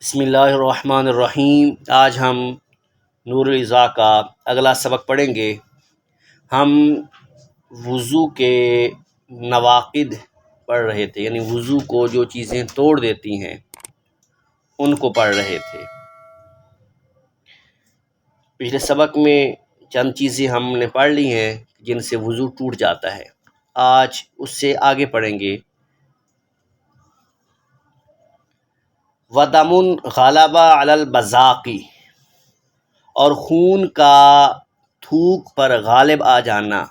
بسم اللہ الرحمن الرحیم۔ آج ہم نور العزا کا اگلا سبق پڑھیں گے۔ ہم وضو کے نواقض پڑھ رہے تھے، یعنی وضو کو جو چیزیں توڑ دیتی ہیں ان کو پڑھ رہے تھے۔ پچھلے سبق میں چند چیزیں ہم نے پڑھ لی ہیں جن سے وضو ٹوٹ جاتا ہے۔ آج اس سے آگے پڑھیں گے۔ وَدَمٌ غَلَبَ عَلَى الْبَزَاقِ، اور خون کا تھوک پر غالب آ جانا،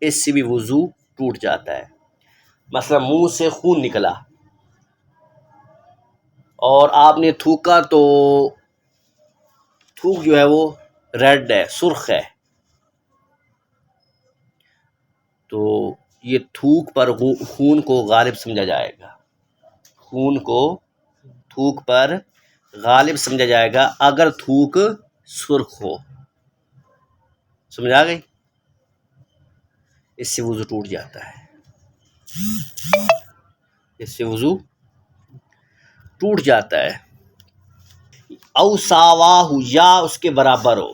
اس سے بھی وضو ٹوٹ جاتا ہے۔ مثلا منہ سے خون نکلا اور آپ نے تھوکا تو تھوک جو ہے وہ ریڈ ہے، سرخ ہے، تو یہ تھوک پر خون کو غالب سمجھا جائے گا۔ خون کو تھوک پر غالب سمجھا جائے گا اگر تھوک سرخ ہو۔ سمجھ آ گئی؟ اس سے وضو ٹوٹ جاتا ہے، اس سے وضو ٹوٹ جاتا ہے۔ او ساواہ، یا اس کے برابر ہو،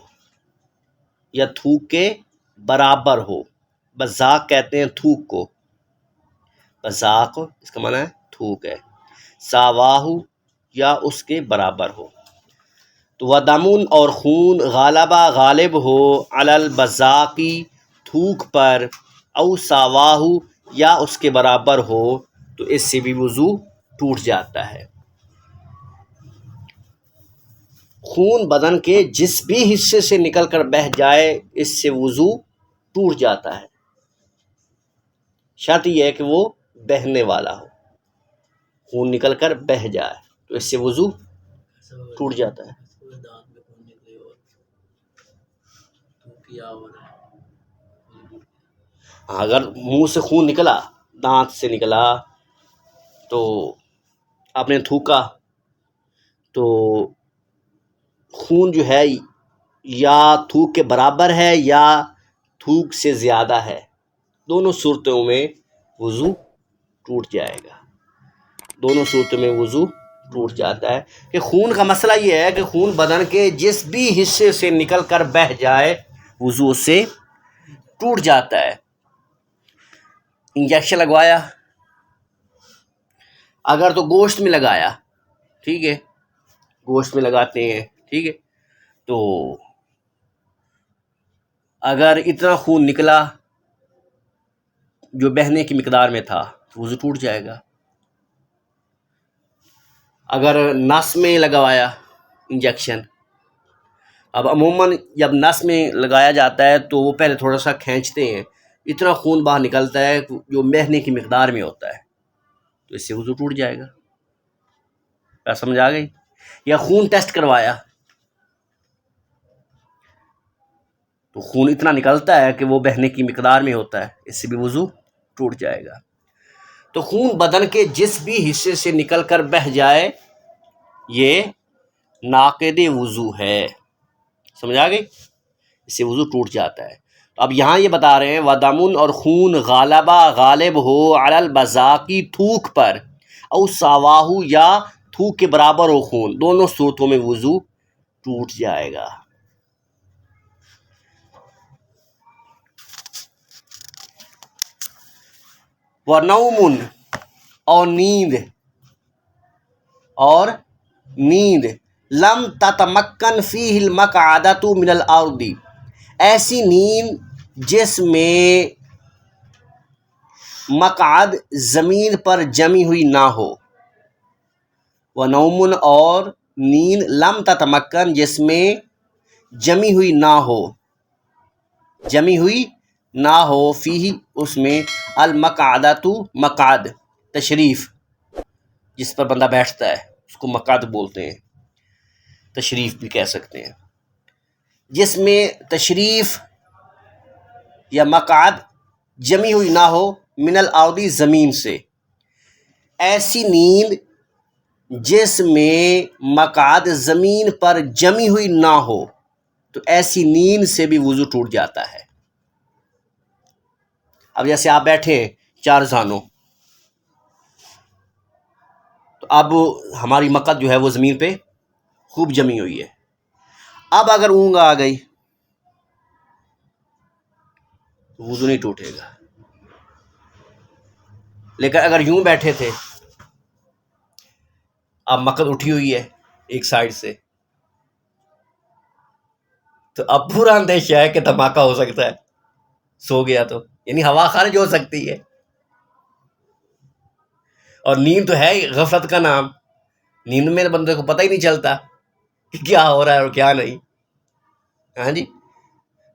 یا تھوک کے برابر ہو۔ بزاق کہتے ہیں تھوک کو، بزاق اس کا معنی ہے تھوک ہے۔ ساواہ، یا اس کے برابر ہو۔ تو ودمن، اور خون غالبہ غالب ہو، علی البزاقی تھوک پر، او ساواہ، یا اس کے برابر ہو، تو اس سے بھی وضو ٹوٹ جاتا ہے۔ خون بدن کے جس بھی حصے سے نکل کر بہہ جائے، اس سے وضو ٹوٹ جاتا ہے، شرط یہ ہے کہ وہ بہنے والا ہو۔ خون نکل کر بہہ جائے تو اس سے وضو ٹوٹ جاتا ہے۔ اگر منہ سے خون نکلا، دانت سے نکلا، تو آپ نے تھوکا تو خون جو ہے یا تھوک کے برابر ہے یا تھوک سے زیادہ ہے، دونوں صورتوں میں وضو ٹوٹ جائے گا۔ دونوں صورتوں میں وضو ٹوٹ جاتا ہے۔ کہ خون کا مسئلہ یہ ہے کہ خون بدن کے جس بھی حصے سے نکل کر بہہ جائے، وضو سے ٹوٹ جاتا ہے۔ انجیکشن لگوایا، اگر تو گوشت میں لگایا، ٹھیک ہے، گوشت میں لگاتے ہیں، ٹھیک ہے، تو اگر اتنا خون نکلا جو بہنے کی مقدار میں تھا تو وضو ٹوٹ جائے گا۔ اگر نس میں لگوایا انجیکشن، اب عموماً جب نس میں لگایا جاتا ہے تو وہ پہلے تھوڑا سا کھینچتے ہیں، اتنا خون باہر نکلتا ہے جو بہنے کی مقدار میں ہوتا ہے، تو اس سے وضو ٹوٹ جائے گا۔ کیا سمجھ آ گئی؟ یا خون ٹیسٹ کروایا تو خون اتنا نکلتا ہے کہ وہ بہنے کی مقدار میں ہوتا ہے، اس سے بھی وضو ٹوٹ جائے گا۔ تو خون بدن کے جس بھی حصے سے نکل کر بہہ جائے، یہ ناقض وضو ہے۔ سمجھ آ گئی؟ اس سے وضو ٹوٹ جاتا ہے۔ تو اب یہاں یہ بتا رہے ہیں ودمن، اور خون غالبہ غالب ہو، علی البزاقی تھوک پر، او ساواہ، یا تھوک کے برابر ہو خون، دونوں صورتوں میں وضو ٹوٹ جائے گا۔ ونوم، اور نیند لم تتمکن فیہ المقعدۃ من الارض، ایسی نیند جس میں مقعد زمین پر جمی ہوئی نہ ہو۔ ونوم، اور نیند لم تتمکن، جس میں جمی ہوئی نہ ہو، جمی ہوئی نہ ہو، فیہ اس میں، المقعدۃ مقعد، تشریف جس پر بندہ بیٹھتا ہے اس کو مقعد بولتے ہیں، تشریف بھی کہہ سکتے ہیں۔ جس میں تشریف یا مقعد جمی ہوئی نہ ہو، من الارض، زمین سے، ایسی نیند جس میں مقعد زمین پر جمی ہوئی نہ ہو، تو ایسی نیند سے بھی وضو ٹوٹ جاتا ہے۔ اب جیسے آپ بیٹھے ہیں چار زانوں، تو اب ہماری مقد جو ہے وہ زمین پہ خوب جمی ہوئی ہے. اب اگر اونگ آ گئی تو وضو نہیں ٹوٹے گا. لیکن اگر یوں بیٹھے تھے، اب مقد اٹھی ہوئی ہے ایک سائڈ سے، تو اب پورا اندیشہ ہے کہ دھماکہ ہو سکتا ہے. سو گیا تو یعنی ہوا خارج ہو سکتی ہے. اور نیند تو ہے غفلت کا نام. نیند میں بندے کو پتہ ہی نہیں چلتا کہ کیا ہو رہا ہے اور کیا نہیں. ہاں جی،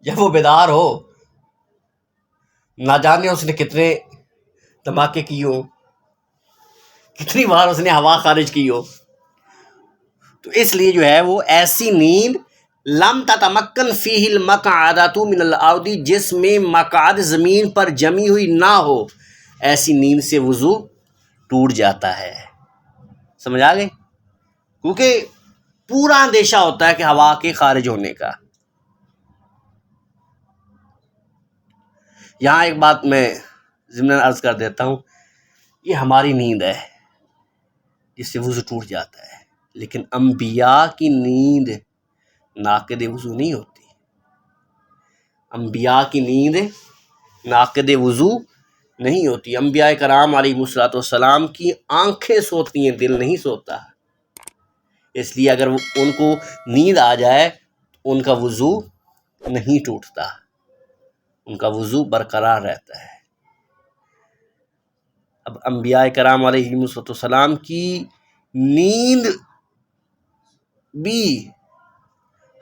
جب وہ بیدار ہو نہ جانے اس نے کتنے دھماکے کی ہو، کتنی بار اس نے ہوا خارج کی ہو. تو اس لیے جو ہے وہ ایسی نیند لم تتمکن فیہ المقعدۃ من الارض، جس میں مقعد زمین پر جمی ہوئی نہ ہو، ایسی نیند سے وضو ٹوٹ جاتا ہے. سمجھ آ گئی؟ کیونکہ پورا اندیشہ ہوتا ہے کہ ہوا کے خارج ہونے کا. یہاں ایک بات میں ضمن عرض کر دیتا ہوں، یہ ہماری نیند ہے جس سے وضو ٹوٹ جاتا ہے، لیکن انبیاء کی نیند ناقد وضو نہیں ہوتی. انبیاء کی نیند ناقد وضو نہیں ہوتی. انبیاء کرام علیہ الصلوۃ والسلام کی آنکھیں سوتی ہیں، دل نہیں سوتا. اس لیے اگر ان کو نیند آ جائے تو ان کا وضو نہیں ٹوٹتا، ان کا وضو برقرار رہتا ہے. اب انبیاء کرام علیہ السلام کی نیند بھی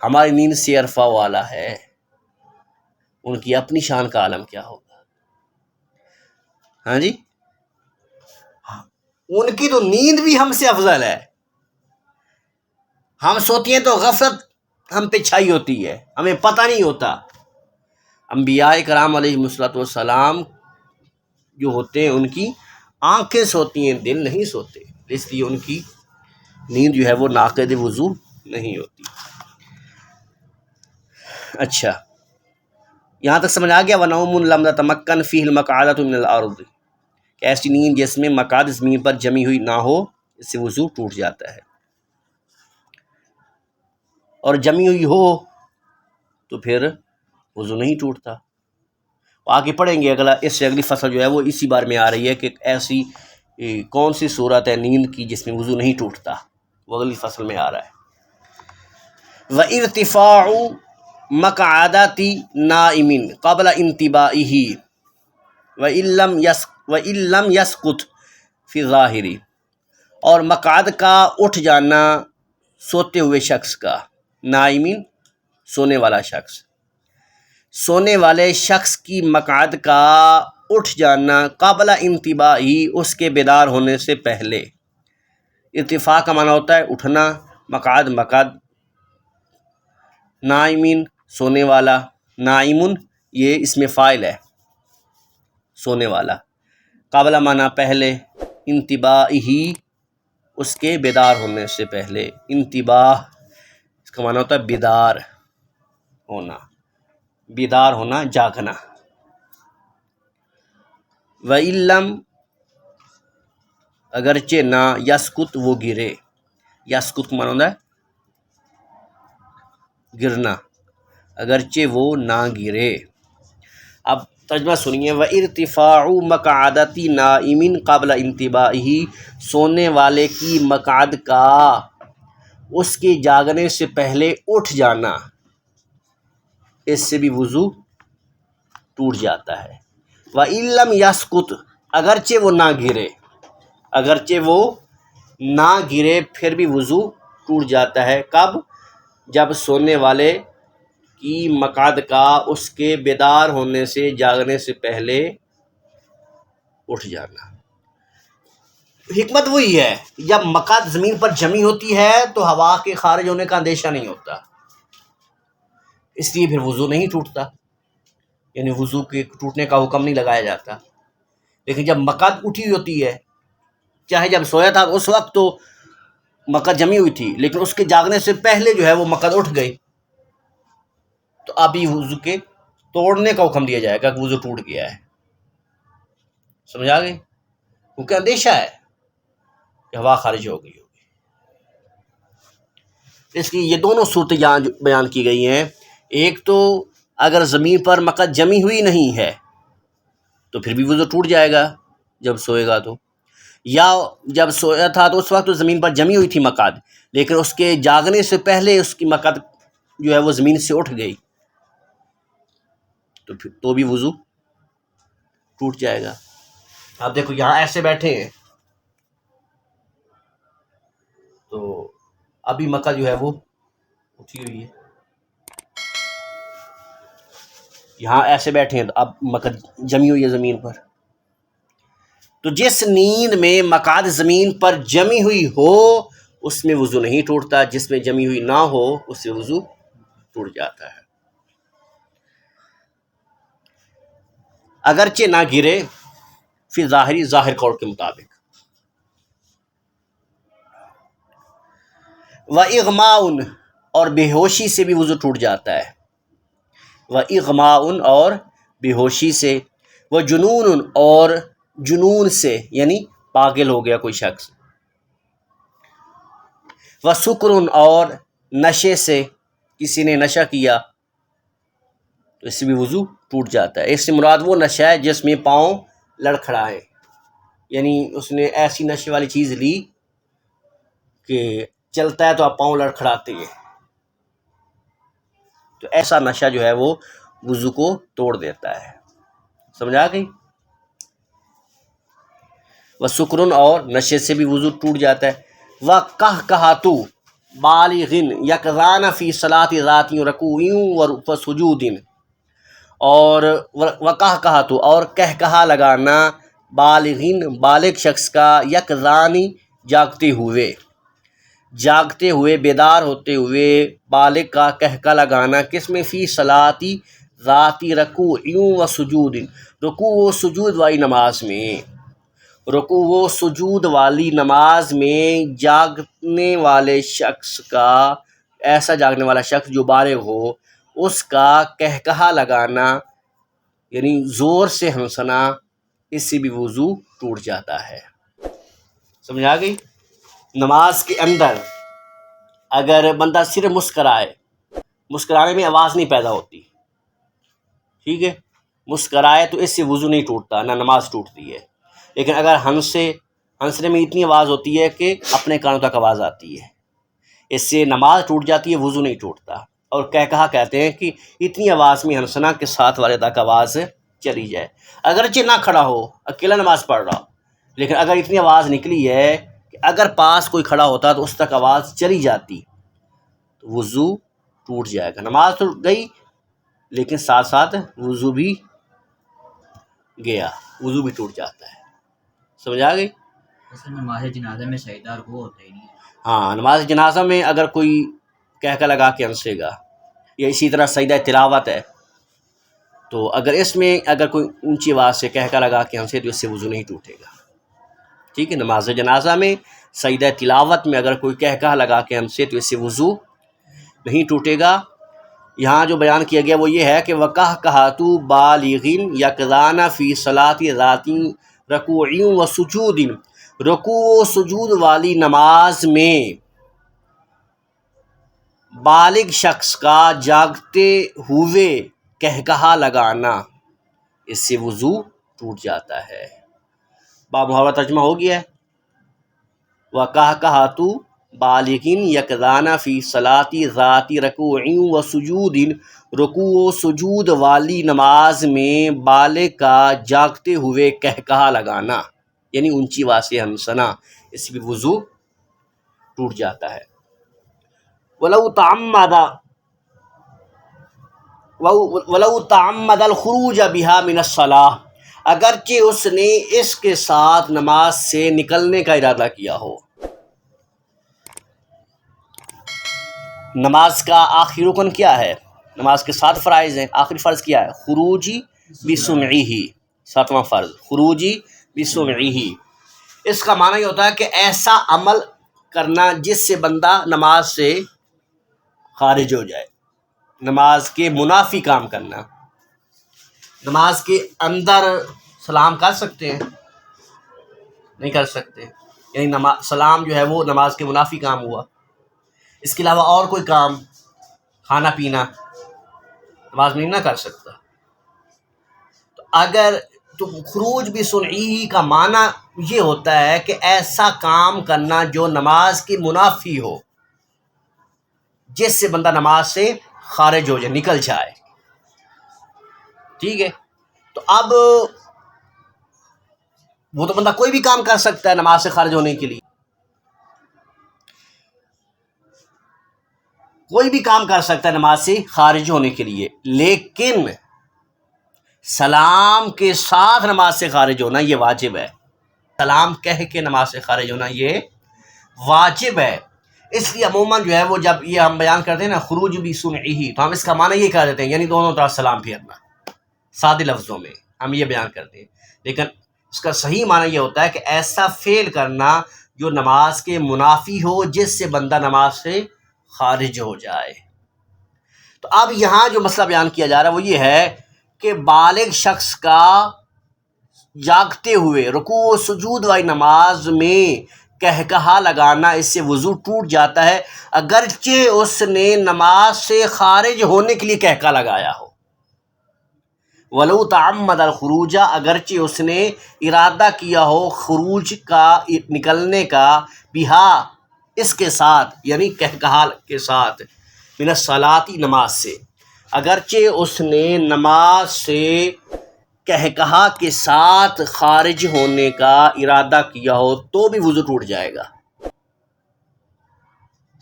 ہماری نیند سے عرفہ والا ہے. ان کی اپنی شان کا عالم کیا ہوگا. ہاں جی، ان کی تو نیند بھی ہم سے افضل ہے. ہم سوتی ہیں تو غفلت ہم پہ چھائی ہوتی ہے، ہمیں پتہ نہیں ہوتا. انبیاء کرام علیہ السلام جو ہوتے ہیں ان کی آنکھیں سوتی ہیں، دل نہیں سوتے. اس لیے ان کی نیند جو ہے وہ ناقد وضو نہیں ہوتی. اچھا، یہاں تک سمجھ آ گیا. وَنَوْمٌ لَمْ تَتَمَكَّنْ فِيهِ الْمَقْعَدَةُ مِنَ الْأَرْضِ، کہ ایسی نیند جس میں مقعد زمین پر جمی ہوئی نہ ہو، اس سے وضو ٹوٹ جاتا ہے. اور جمی ہوئی ہو تو پھر وضو نہیں ٹوٹتا. آگے پڑھیں گے، اس سے اگلی فصل جو ہے وہ اسی بار میں آ رہی ہے کہ ایسی کون سی صورت ہے نیند کی جس میں وضو نہیں ٹوٹتا. وہ اگلی فصل میں آ رہا ہے. وَارْتِفَاعُ مَقْعَدَةِ نَائِمٍ قَبْلَ انْتِبَاهِهِ وَإِن لَّمْ يَسْقُطْ فِي الظَّاهِرِ، اور مقعد کا اٹھ جانا سوتے ہوئے شخص کا. نائمین سونے والا شخص، سونے والے شخص کی مقعد کا اٹھ جانا قبل انتباہی، اس کے بیدار ہونے سے پہلے. ارتفاع کا معنی ہوتا ہے اٹھنا، مقعد. نائمین سونے والا، نائمن یہ اس میں فاعل ہے، سونے والا. قبل معنی پہلے، انتباہی اس کے بیدار ہونے سے پہلے. انتباہ اس کا معنی ہوتا ہے بیدار ہونا، بیدار ہونا، جاگنا. وَإِلَّمْ اگرچہ نہ، یسکت وہ گرے. یسکت کا معنی ہوتا ہے گرنا، اگرچہ وہ نہ گرے. اب ترجمہ سنیے. وَارْتِفَاعُ مَقْعَدَةِ نَائِمٍ قَبْلَ انْتِبَاهِهِ، سونے والے کی مقعد کا اس کے جاگنے سے پہلے اٹھ جانا، اس سے بھی وضو ٹوٹ جاتا ہے. وَإِن لَّمْ يَسْقُطْ، اگرچہ وہ نہ گرے، اگرچہ وہ نہ گرے پھر بھی وضو ٹوٹ جاتا ہے. کب؟ جب سونے والے کی مقعد کا اس کے بیدار ہونے سے، جاگنے سے پہلے اٹھ جانا. حکمت وہی ہے، جب مقعد زمین پر جمی ہوتی ہے تو ہوا کے خارج ہونے کا اندیشہ نہیں ہوتا، اس لیے پھر وضو نہیں ٹوٹتا، یعنی وضو کے ٹوٹنے کا حکم نہیں لگایا جاتا. لیکن جب مقعد اٹھی ہوتی ہے، چاہے جب سویا تھا اس وقت تو مقعد جمی ہوئی تھی، لیکن اس کے جاگنے سے پہلے جو ہے وہ مقعد اٹھ گئی، تو ابھی وضو کے توڑنے کا حکم دیا جائے گا کہ وضو ٹوٹ گیا ہے. سمجھ آ گئی؟ کیونکہ اندیشہ ہے. کہ ہوا خارج ہو گئی ہوگی۔ اس کی یہ دونوں صورتیں یہاں بیان کی گئی ہیں۔ ایک تو اگر زمین پر مقعد جمی ہوئی نہیں ہے تو پھر بھی وضو ٹوٹ جائے گا جب سوئے گا تو، یا جب سویا تھا تو اس وقت تو زمین پر جمی ہوئی تھی مقعد، لیکن اس کے جاگنے سے پہلے اس کی مقعد جو ہے وہ زمین سے اٹھ گئی تو پھر تو بھی وضو ٹوٹ جائے گا۔ آپ دیکھو یہاں ایسے بیٹھے ہیں تو ابھی مقعد جو ہے وہ اٹھی ہوئی ہے، یہاں ایسے بیٹھے ہیں تو اب مقعد جمی ہوئی ہے زمین پر۔ تو جس نیند میں مقعد زمین پر جمی ہوئی ہو اس میں وضو نہیں ٹوٹتا، جس میں جمی ہوئی نہ ہو اس سے وضو ٹوٹ جاتا ہے، اگرچہ نہ گرے فی ظاہر قول کے مطابق۔ وَإِغْمَاءٌ اور بے ہوشی سے بھی وضو ٹوٹ جاتا ہے، وَإِغْمَاءٌ اور بے ہوشی سے، وَجُنُونٌ اور جنون سے یعنی پاگل ہو گیا کوئی شخص، وَسُكْرٌ اور نشے سے، کسی نے نشہ کیا تو اس سے بھی وضو ٹوٹ جاتا ہے۔ اس سے مراد وہ نشہ ہے جس میں پاؤں لڑکھڑائے، یعنی اس نے ایسی نشے والی چیز لی کہ چلتا ہے تو آپ پاؤں لڑکھڑاتے ہیں، تو ایسا نشہ جو ہے وہ وضو کو توڑ دیتا ہے۔ سمجھا گئی؟ وَسُكْرٌ اور نشے سے بھی وضو ٹوٹ جاتا ہے۔ وَقَهْقَهَةُ بالغ یقظان فی صلاۃ ذات رکوع و سجود، اور وقہقہۃ اور کہکہا لگانا بالغ شخص کا، یقظان جاگتے ہوئے بیدار ہوتے ہوئے، بالغ کا کہکہا لگانا کس میں؟ فی صلاۃ ذات رکوع و سجود، رکوع و سجود والی نماز میں، رکوع و سجود والی نماز میں جاگنے والے شخص کا، ایسا جاگنے والا شخص جو بالغ ہو اس کا کہکہا لگانا یعنی زور سے ہنسنا، اس سے بھی وضو ٹوٹ جاتا ہے۔ سمجھ آ گئی؟ نماز کے اندر اگر بندہ صرف مسکرانے میں آواز نہیں پیدا ہوتی، ٹھیک ہے، مسکرائے تو اس سے وضو نہیں ٹوٹتا، نہ نماز ٹوٹتی ہے، لیکن اگر ہنسنے میں اتنی آواز ہوتی ہے کہ اپنے کانوں تک آواز آتی ہے، اس سے نماز ٹوٹ جاتی ہے، وضو نہیں ٹوٹتا۔ اور کہا کہتے ہیں کہ اتنی آواز میں ہنسنا کہ ساتھ والے تک آواز چلی جائے، اگرچہ نہ کھڑا ہو، اکیلا نماز پڑھ رہا ہو، لیکن اگر اتنی آواز نکلی ہے کہ اگر پاس کوئی کھڑا ہوتا تو اس تک آواز چلی جاتی تو وضو ٹوٹ جائے گا۔ نماز تو گئی لیکن ساتھ ساتھ وضو بھی گیا، وضو بھی ٹوٹ جاتا ہے۔ سمجھ آ گئی؟ اصل میں نماز جنازہ میں سجدہ رکوع ہوتا ہی نہیں ہے۔ ہاں، نماز جنازہ میں اگر کوئی کہکہ لگا کے ہنسے گا، یا اسی طرح سجدہ تلاوت ہے تو اگر اس میں اگر کوئی اونچی آواز سے کہکہ لگا کے ہنسے تو اس سے وضو نہیں ٹوٹے گا، ٹھیک ہے۔ نماز جنازہ میں سجدہ تلاوت میں اگر کوئی کہکہ لگا کے ہنسے تو اس سے وضو نہیں ٹوٹے گا۔ یہاں جو بیان کیا گیا وہ یہ ہے کہ وَقَهْقَهَةُ بالغ یقظان فی صلاۃ ذات رکوع و سجود، رکوع و سجود والی نماز میں بالغ شخص کا جاگتے ہوئے کہکہا لگانا، اس سے وضو ٹوٹ جاتا ہے۔ باب محاورہ ترجمہ ہو گیا ہے۔ وَقَهْقَهَةُ بالغ یقظان فی صلاۃ ذات رکوع و سجود، رکوع و سجود والی نماز میں بالغ کا جاگتے ہوئے کہکہا لگانا یعنی اونچی آواز سے ہنسنا، اس سے بھی وضو ٹوٹ جاتا ہے۔ وَلَوْ تَعَمَّدَ الْخُرُوجَ بِهَا مِنَ الصَّلَاةِ، اگرچہ اس نے اس کے ساتھ نماز سے نکلنے کا ارادہ کیا ہو۔ نماز کا آخری رکن کیا ہے؟ نماز کے 7 فرائض ہیں، آخری فرض کیا ہے؟ خروجی بسمعہ، 7واں فرض خروجی بسمعہ۔ اس کا معنی یہ ہوتا ہے کہ ایسا عمل کرنا جس سے بندہ نماز سے خارج ہو جائے، نماز کے منافی کام کرنا۔ نماز کے اندر سلام کر سکتے ہیں؟ نہیں کر سکتے، یعنی سلام جو ہے وہ نماز کے منافی کام ہوا. اس کے علاوہ اور کوئی کام، کھانا پینا، نماز میں نہیں نہ کر سکتا. تو اگر تو خروج بصنعہ کا معنی یہ ہوتا ہے کہ ایسا کام کرنا جو نماز کی منافی ہو، جس سے بندہ نماز سے خارج ہو جائے، نکل جائے. ٹھیک ہے. تو اب وہ تو بندہ کوئی بھی کام کر سکتا ہے نماز سے خارج ہونے کے لیے، کوئی بھی کام کر سکتا ہے نماز سے خارج ہونے کے لیے، لیکن سلام کے ساتھ نماز سے خارج ہونا یہ واجب ہے. سلام کہہ کے نماز سے خارج ہونا یہ واجب ہے. اس لیے عموماً جو ہے وہ جب یہ ہم بیان کرتے ہیں نا خروج بصنعہ، تو ہم اس کا معنی یہ کہہ دیتے ہیں یعنی دونوں طرف سلام پھیرنا. سادے لفظوں میں ہم یہ بیان کرتے ہیں، لیکن اس کا صحیح معنی یہ ہوتا ہے کہ ایسا فعل کرنا جو نماز کے منافی ہو، جس سے بندہ نماز سے خارج ہو جائے. تو اب یہاں جو مسئلہ بیان کیا جا رہا ہے وہ یہ ہے کہ بالغ شخص کا جاگتے ہوئے رکوع و سجود والی نماز میں کہکہا لگانا، اس سے وضو ٹوٹ جاتا ہے اگرچہ اس نے نماز سے خارج ہونے کے لیے کہکہا لگایا ہو. ولو تعمد الخروج، اگرچہ اس نے ارادہ کیا ہو خروج کا، نکلنے کا، بہا اس کے ساتھ یعنی کہکہا کے ساتھ، من الصلاۃ نماز سے، اگرچہ اس نے نماز سے کہکہا کے ساتھ خارج ہونے کا ارادہ کیا ہو تو بھی وضو ٹوٹ جائے گا.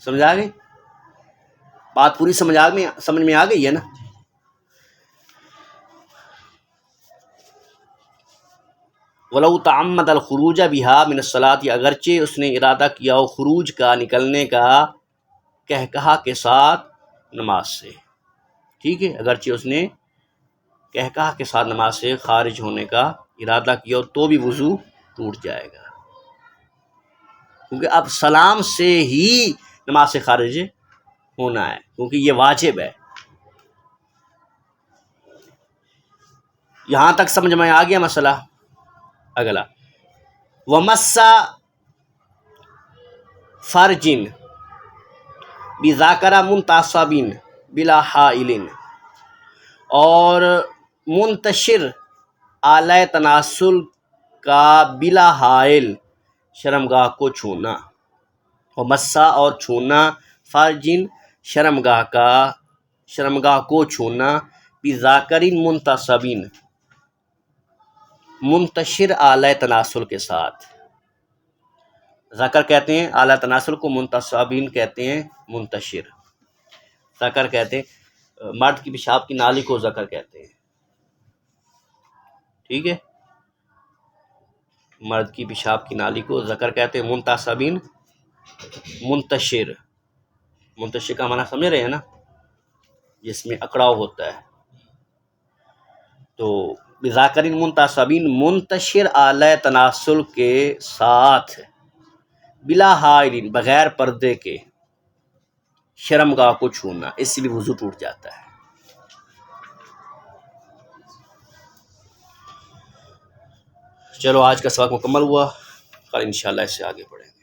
سمجھا گئی بات؟ پوری سمجھ میں آ گئی ہے نا؟ ولو تعمد الخروج بها من الصلاۃ، اگرچہ اس نے ارادہ کیا ہو خروج کا، نکلنے کا، کہکہا کے ساتھ نماز سے. ٹھیک ہے، اگرچہ اس نے کہکہا کے ساتھ نماز سے خارج ہونے کا ارادہ کیا ہو تو بھی وضو ٹوٹ جائے گا، کیونکہ اب سلام سے ہی نماز سے خارج ہونا ہے، کیونکہ یہ واجب ہے. یہاں تک سمجھ میں آ گیا مسئلہ؟ اگلا، ومس فرجن بذاکر منتصب بلا حائل، اور منتشر اعلی تناسل کا بلا حائل شرمگاہ کو چھونا. ومسا اور چھونا، فرجن شرمگاہ کو چھونا، بذاکر منتصب منتشر اعلی تناسل کے ساتھ. ذکر کہتے ہیں اعلی تناسل کو، منتصبین کہتے ہیں منتشر. ذکر کہتے ہیں مرد کی پیشاب کی نالی کو ذکر کہتے ہیں. ٹھیک ہے، مرد کی پیشاب کی نالی کو ذکر کہتے ہیں. منتصبین منتشر، منتشر کا معنی سمجھ رہے ہیں نا، جس میں اکڑاؤ ہوتا ہے. تو بذاکرین منتصبین منتشر اعلی تناسل کے ساتھ، بلا حائل بغیر پردے کے، شرمگاہ کو چھونا، اس سے بھی وضو ٹوٹ جاتا ہے. چلو آج کا سبق مکمل ہوا، کل انشاءاللہ اس سے آگے پڑھیں گے.